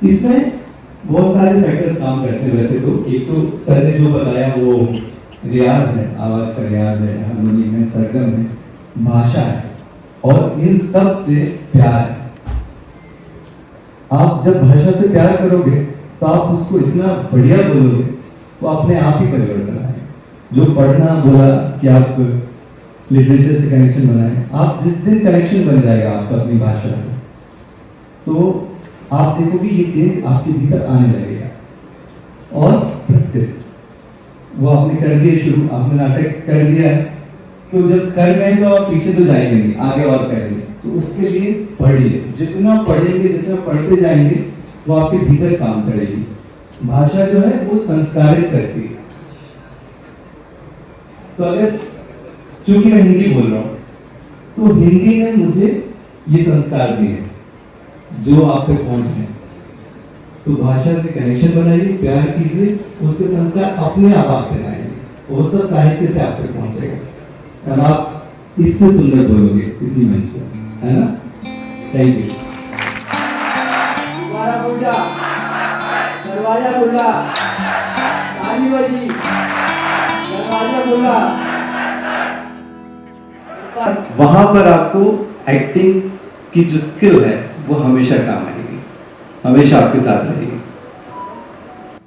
इसमें बहुत सारे फैक्टर्स काम करते हैं। वैसे तो एक तो सर ने जो बताया वो रियाज है, आवाज का रियाज है, हारमोनियम है, सरगम है, भाषा है, और इन सब से प्यार है। आप जब भाषा से प्यार करोगे तो आप उसको इतना बढ़िया बोलोगे, वो अपने आप ही परिवर्तन आएगा। जो पढ़ना बोला कि आप लिटरेचर से कनेक्शन बनाए, आप जिस दिन कनेक्शन बन जाएगा आपका अपनी भाषा से, तो आप देखोगे ये चेंज आपके भीतर आने लगेगा। और प्रैक्टिस, वो आपने कर दिए शुरू, आपने नाटक कर दिया है, तो जब कर गए तो आप पीछे तो जाएंगे नहीं, आगे और करेंगे। तो उसके लिए पढ़िए, जितना पढ़ेंगे, जितना पढ़ते जाएंगे, वो आपके भीतर काम करेगी। भाषा जो है वो संस्कारित करती है। तो अगर, चूंकि मैं हिंदी बोल रहा हूं, तो हिंदी ने मुझे ये संस्कार दिए जो आप तक पहुंच रहे हैं। तो भाषा से कनेक्शन बनाइए, प्यार कीजिए, उसके संस्कार अपने आप तक आएंगे, वो सब साहित्य से आप तक पहुंचेगा और आप इससे सुंदर बोलोगे इसी मंच पर, है ना? Thank you. दोबारा बुल्ला, दरवाजा बुल्ला, ताली बजी, दरवाजा बुल्ला। वहां पर आपको एक्टिंग की जो स्किल है वो हमेशा काम आएगी, हमेशा आपके साथ रहेगी।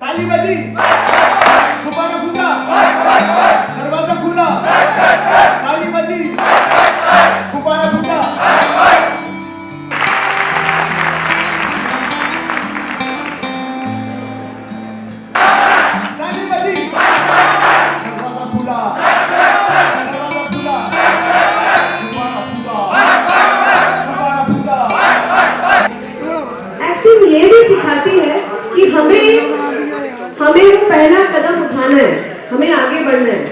ताली बजी, गुब्बारा फूटा, दरवाजा खुला, ताली बजी, गुब्बारा फूटा। ताली बजी, दरवाजा खुला, दरवाजा खुला, गुब्बारा फूटा, गुब्बारा फूटा। एक्टिंग ये भी सिखाती है कि हमें वो पहला कदम उठाना है, हमें आगे बढ़ना है।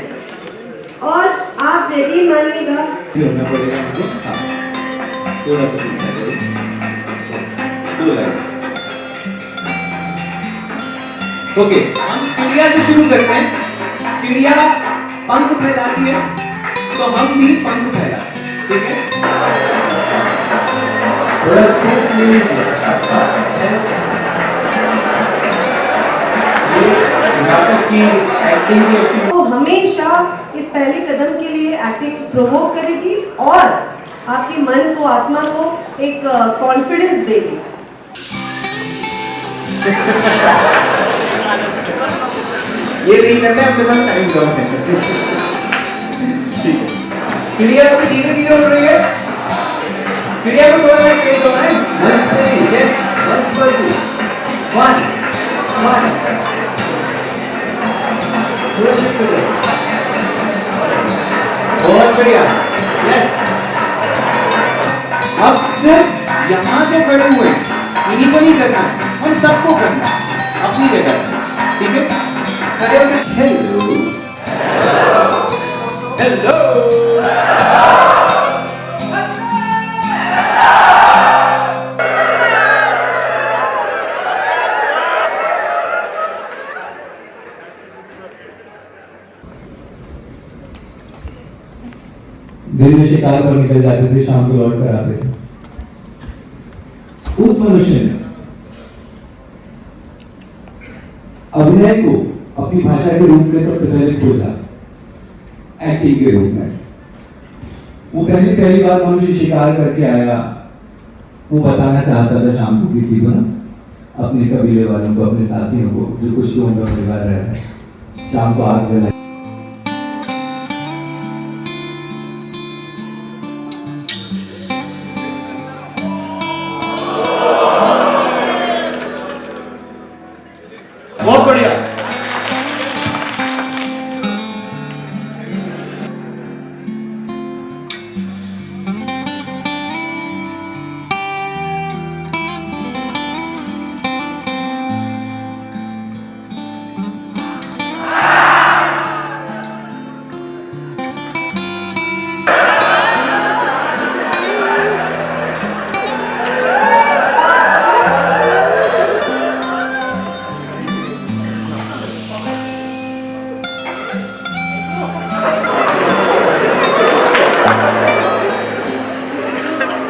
और आप यकीन मानिएगा, होना पड़ेगा हमको। हाँ, थोड़ा सा पीछे करो, दो लाइन। ओके, हम चिड़िया से शुरू करते हैं। चिड़िया पंख फैलाती है, तो हम भी पंख फैलाते हैं, ठीक है? थोड़ा स्पेस ले लीजिए आसपास। ये नाटक की एक्टिंग की तो हमेशा इस पहले कदम के लिए एक्टिंग प्रोवोक करेगी और आपके मन को, आत्मा को एक कॉन्फिडेंस देगी। ये नहीं करना है, अपने पास टाइम कम है। ठीक है, चिड़िया अभी धीरे धीरे उड़ रही है। चिड़िया को थोड़ा सा तेज होना है। Once per two, yes, once per two, one, थोड़ा shift कर दो। बहुत बढ़िया, yes। अब सिर्फ यहाँ जो खड़े हुए हैं, इन्हीं को नहीं करना है, हम सबको करना है अपनी जगह से, ठीक है? खड़े हो से हेलो, हेलो, दिन में शिकार पर निकल जाते थे, शाम को लौट कर आते थे। उस मनुष्य ने अभिनय को अपनी भाषा के रूप में सबसे पहले खोजा, एक्टिंग के रूप में। वो पहली बार मनुष्य शिकार करके आया, वो बताना चाहता था शाम को किसी को ना, अपने कबीले वालों को, अपने साथियों को, जो कुछ लोगों का परिवार रह रहा है, शाम को आग जला। बहुत बढ़िया।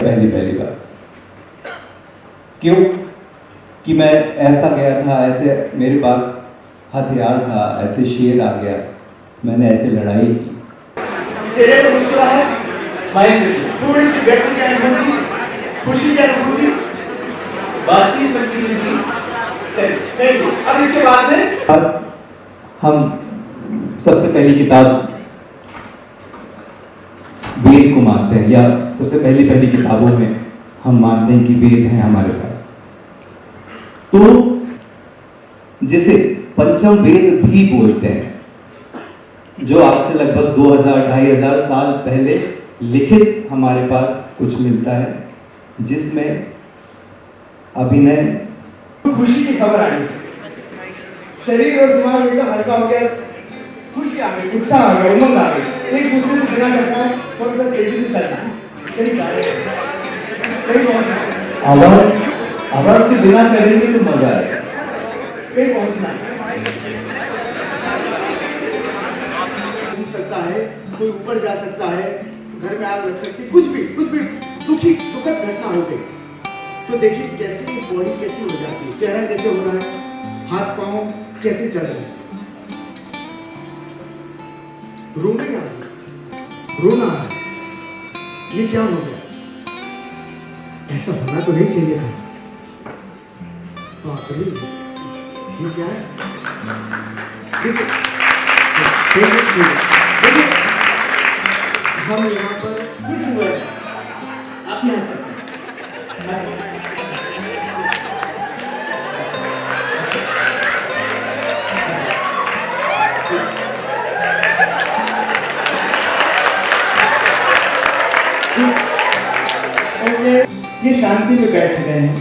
पहली बार क्यों कि मैं ऐसा गया था, ऐसे मेरे पास हथियार था, ऐसे शेर आ गया, मैंने ऐसे लड़ाई की। चेहरे पर मुस्कुराहट, स्माइल करिए। थोड़ी सी व्यक्ति की अनुभूति, खुशी की अनुभूति, बातचीत करती हुई चलिए थैंक यू। अब इसके बाद में बस हम सबसे पहली किताब वेद को मानते हैं, या सबसे पहली किताबों में हम मानते हैं कि वेद हैं हमारे पास। तो जिसे पंचम वेद भी बोलते हैं, जो आज से लगभग 2000-2500 साल पहले लिखित हमारे पास कुछ मिलता है, जिसमें अभिनय, खुशी की खबर आई, शरीर और दिमाग एकदम हल्का हो गया, खुशी आ गई, उत्साह आ गया, उमंग आ गई, एक दूसरे से बिना करना है, थोड़ा सा तेजी से चलना है, सही पहुंचना, आवाज से बिना करेंगे तो मजा आएगा। कहीं पहुंचना है। घूम सकता है, कोई ऊपर जा सकता है, घर में आग लग सकती है, कुछ भी दुखद घटना हो गई, तो देखिए कैसे बॉडी कैसी हो जाती है, चेहरा कैसे हो रहा है, हाथ पांव कैसे चल रहे हैं, रोने आ रही, रोना आ रहा है, ये क्या हो गया, ऐसा होना तो नहीं चाहिए था, बाप रे, ये क्या है, देखिए हम यहाँ पर खुश हुए, आप ही हंस सकते हैं, हंस सकते हैं। ये शांति में बैठ गए हैं,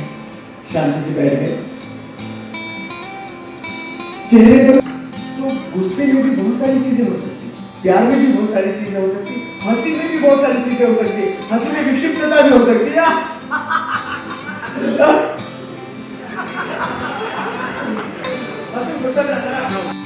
शांति से बैठ गए, चेहरे पर तो गुस्से में भी बहुत सारी चीजें हो सकती है, प्यार में भी बहुत सारी चीजें हो सकती है, हंसी में भी बहुत सारी चीजें हो सकती है, हंसी में विक्षिप्तता भी हो सकती है, हंसी गुस्सा जाता है।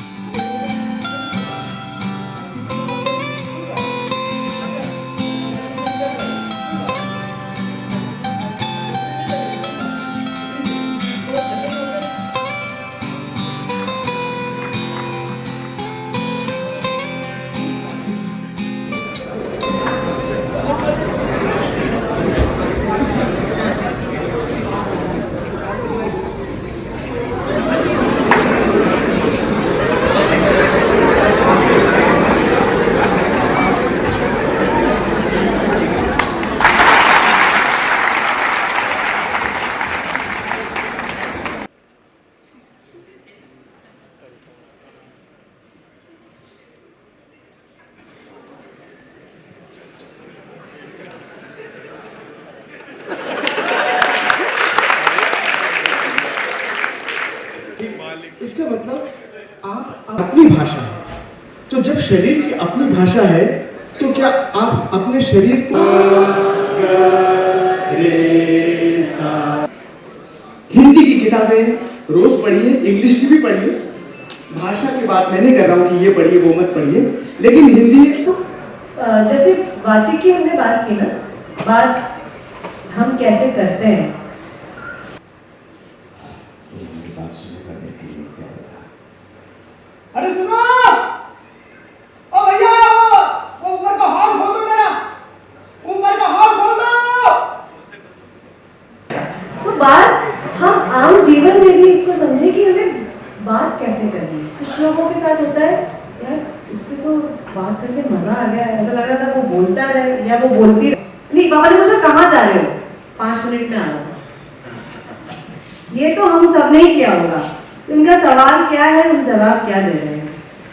इसका मतलब आप अपनी भाषा है, तो जब शरीर की अपनी भाषा है तो क्या आप अपने शरीर को हिंदी की किताबें रोज पढ़िए, इंग्लिश की भी पढ़िए, भाषा की बात मैं नहीं कर रहा हूँ कि ये पढ़िए वो मत पढ़िए, लेकिन हिंदी जैसे वाची की हमने बात की ना, बात हम कैसे करते हैं, बात सुनेगा मेरे के लिए क्या बता। अरे सुनो, ओ भैया वो ऊपर का हॉल खोल दो जरा, ऊपर का हॉल खोल दो। तो बात हम आम जीवन में भी इसको समझे कि हमें बात कैसे करनी है। कुछ लोगों के साथ होता है यार उससे तो बात करके मजा आ गया, ऐसा लग रहा था वो बोलता रहे या वो बोलती रहे। नहीं, पापा ने पूछा कहाँ जा रहे हो, 5 मिनट में आ रहा हूँ। ये तो हम सब ने ही किया होगा। उनका सवाल क्या है, हम जवाब क्या दे रहे हैं।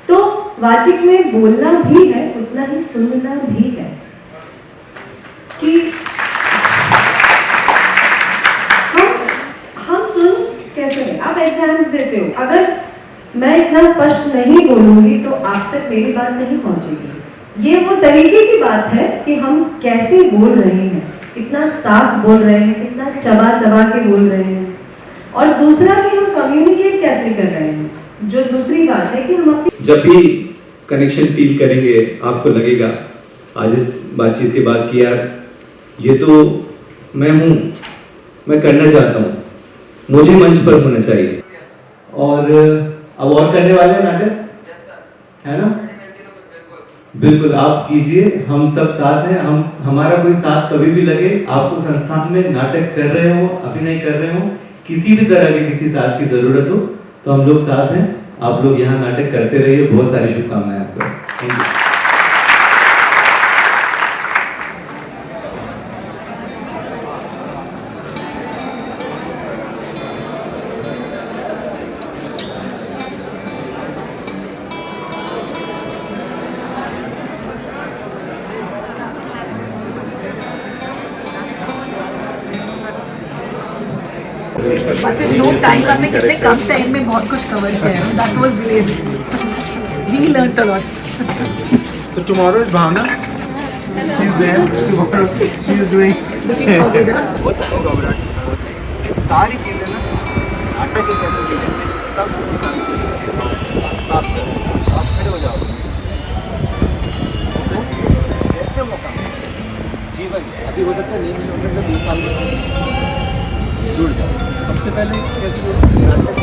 तो वाचिक में बोलना भी है, उतना ही सुनना भी है कि हम सुन कैसे हैं। आप एग्जाम्स देते हो, अगर मैं इतना स्पष्ट नहीं बोलूंगी तो आप तक मेरी बात नहीं पहुंचेगी। ये वो तरीके की बात है कि हम कैसे बोल रहे हैं, कितना साफ बोल रहे हैं, कितना चबा चबा के बोल रहे हैं, और दूसरा कि हम कम्युनिकेट कैसे कर रहे हैं। जो दूसरी बात है कि हम अपनी जब भी कनेक्शन फील करेंगे आपको लगेगा आज इस बातचीत के बाद कि यार ये तो मैं हूँ, मैं करना चाहता हूँ, मुझे मंच पर होना चाहिए। और अब और करने वाले हैं नाटक, है ना? बिल्कुल, आप कीजिए, हम सब साथ हैं। हमारा कोई साथ कभी भी लगे, आपको संस्थान में नाटक कर रहे हो, अभिनय कर रहे हो, किसी भी तरह के किसी साथ की जरूरत हो तो हम लोग साथ हैं। आप लोग यहाँ नाटक करते रहिए। बहुत सारी शुभकामनाएं आपको। Thank you. अच्छा लोग टाइम में कितने कम टाइम में बहुत कुछ कवर किया है. That was great. We learned a lot. So tomorrow is Bhavna. She's there. Tomorrow she is doing. Looking forward. होता है घबराहट. ये सारी चीजें ना नाटक एक ऐसी चीज है सब साफ करो. आप खड़े हो जाओ. तो जैसे मौका जीवन अभी हो सकता है नहीं हो सकता 2 साल में जुड़ जाओ. सबसे पहले कैसे